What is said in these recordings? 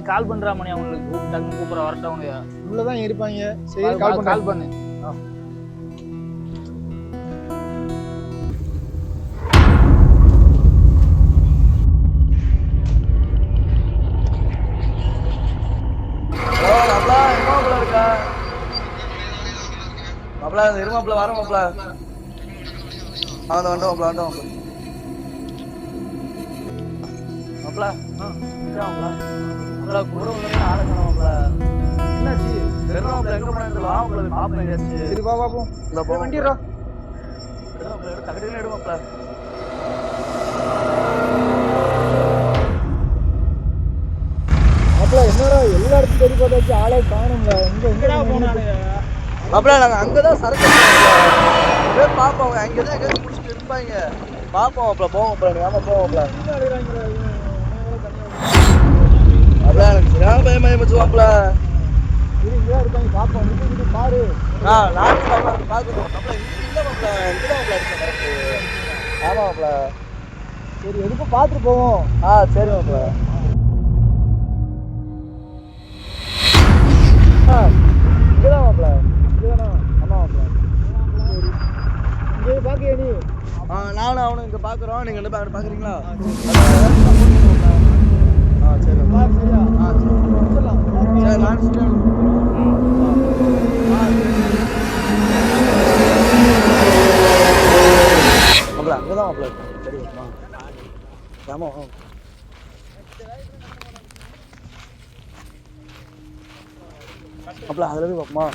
கால் பண்றா மணி அவங்களுக்கு டக்குனு கூப்பிட வரட்டும் அவங்க உள்ளதான் இருப்பாங்க. சரி கால் பண்ணு. மாப்பிள இருமாப்பிள வர மாப்பிள வந்துட்டோம் மாப்பிள கூட ஆளுங்க என்னாச்சு எங்க போனாங்க பாப்பேன். சரி வா பாப்போம். வண்டிடுறா தகடியில எடுமாப்பிள. என்னடா எல்லா இடத்துக்கும் தேடி பார்த்தாச்சு ஆளே காணும்ல. எங்கடா போனாங்க மாப்பிள? நாங்க அங்கதான் சரக்கு பாப்போம். அங்கதான் எங்க முடிச்சுட்டு இருப்பாங்க. பாப்போம் மாப்பிள. போவோம் மாப்பிள. ஆமா போவோம் மாப்பிள. மாப்பிள எனக்கு சரியான பயமாயிடுச்சு மாப்பிள. இங்கதான் இருப்பாங்க பாப்போம். பாரு நானும் பாக்கணும் மாப்பிள. இல்ல மாப்பிள இங்கதான் மாப்பிள அடிச்ச கரெக்ட். ஆமா மாப்பிள. சரி எதுக்கும் பாத்துட்டு போவோம். சரி மாப்பிள. இங்கதான் மாப்பிள. இதுதானா? ஆமா மாப்பிள. சரி இங்கே பாக்கியா நீ? நானும் அவனும் இங்க பாக்குறோம். நீங்க என்ன பாக்குறீங்களா? சரி சரியா? சொல்லலாம். சரி நான் சொல்றேன். மாப்பிள அங்கதான் மாப்பிள. சரி ஆமா மாப்பிள அதுல போய் பாப்போமா?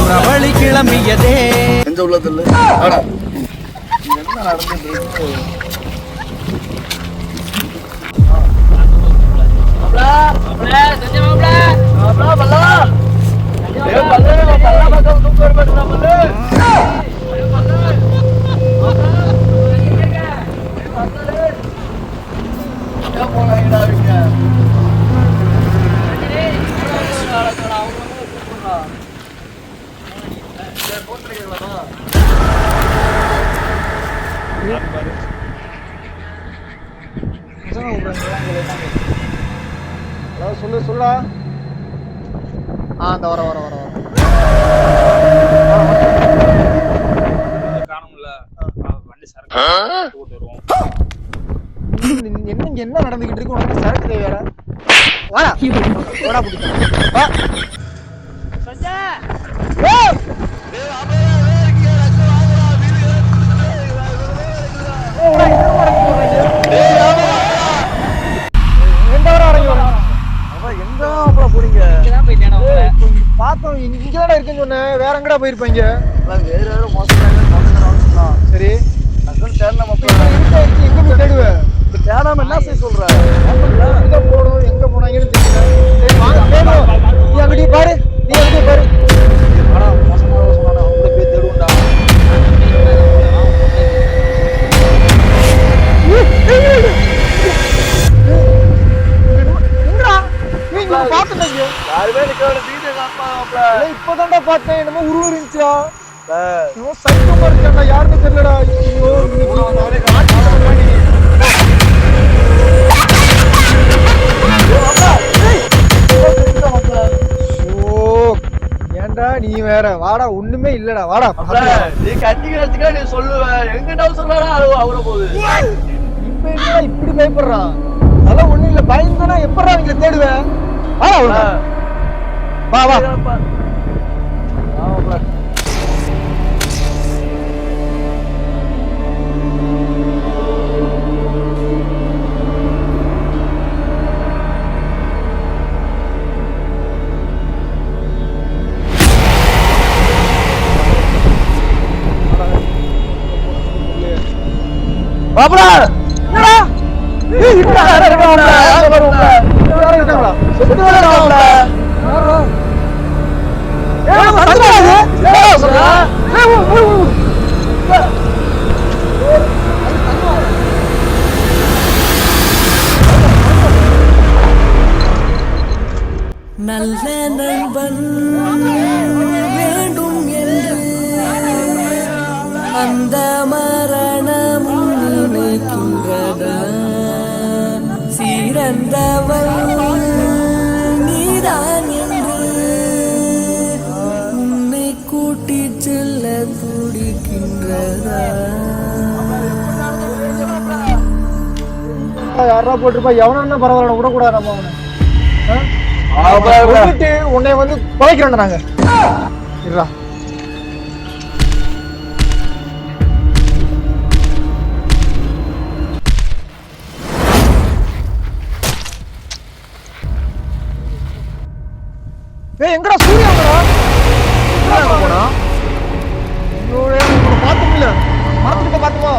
பிரபலி கிளம்பியதே எந்த உள்ளதில்ல என்ன நடந்தது? சொல்லுடா. அந்த வர என்ன நடந்துகிட்டு இருக்கு? உனக்கு சரக்கு தேவையாடா? வாடா போடா பிடிக்கும். பார்த்தோம் இங்கதான் இருக்குன்னு சொன்னேன். வேற எங்கடா போயிருப்பாங்க? வேற மோசம். சரி தேடல மாப்பிள. எங்க போய் தேடுவேன்? தேடாம என்ன செய்ய சொல்ற? எங்க போனோம் எங்க போனாங்கன்னு தெரியல. சரி வாங்க தேடுவோம். நீ அங்கடியே பாரு. மோசமான சொன்னா அவங்கள போய் தேடுவோம்டா. இப்பதான்டா பார்த்தேன். என்னமோ உருவம் இருந்துச்சா? சைக்கமா இருக்காண்டா. யாருன்னு தெரியலடா. ஏன்டா நீ வேற? வாடா ஒண்ணுமே இல்லடா. வாடா நீ கட்டிக்கிறதுக்கா நீ சொல்லுவ. எங்கிட்ட சொல்லடா அவரை போகுது. இப்ப என்ன இப்படி பயப்படுறான்? அதெல்லாம் ஒண்ணும் இல்ல. பயந்துனா எப்படா நீங்க தேடுவேன்? வா வா பாப்பா என்னடா ஏய் இப்படி நடக்கறடா நடக்கறடா சுத்தறடா ஏய் சந்தராது ஏய் சொல்றா அந்த மரணமும் நினைக்கின்றதா சிறந்தவள் நீதான் என்று உன்னை கூட்டி செல்ல துடிக்கின்றதா யாரா போட்டிருப்பா எவனா பரவாயில்ல விடக்கூடாது நம்ம அவனை விட்டுட்டு உன்னை வந்து குலைக்கிறோம் நாங்க இருடா எங்கடா சூர்யா போனா பாத்துமில்ல மரத்துக்கிட்ட பாத்துமா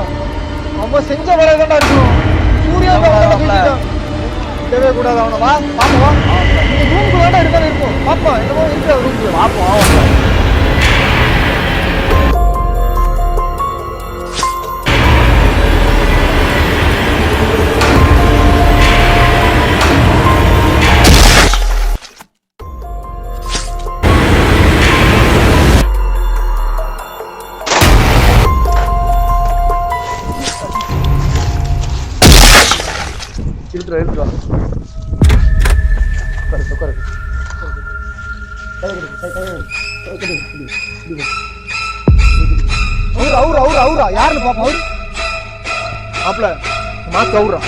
அவன் செஞ்ச வேலை தான்டா இருக்கும் சூர்யா தேவையே கூடாது அவனை வா பாப்பா வா ரூம்குள்ள வேண்டாம் இருந்தாலும் இருக்கும் பாப்பா என்னமோ இருக்கு ரூம்குள்ள பாப்போம் இருக்கிற அவரா யாருன்னு பாப்பா அவரு மாப்பிள மாத்து அவரா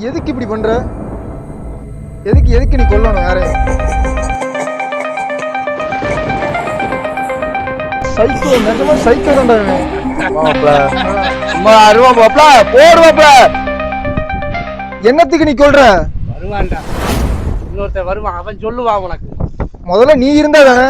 எதுக்கு இப்படி பண்ற எதுக்கு நீ கொல்லணும் யாரு சைக்கோ நிஜமா சைக்கோ தான்டா என்னத்துக்கு நீ கொல்ற வருவான்டா இன்னொருத்தர் வருவான் அவன் சொல்லுவான் உனக்கு முதல்ல நீ இருந்தா தானே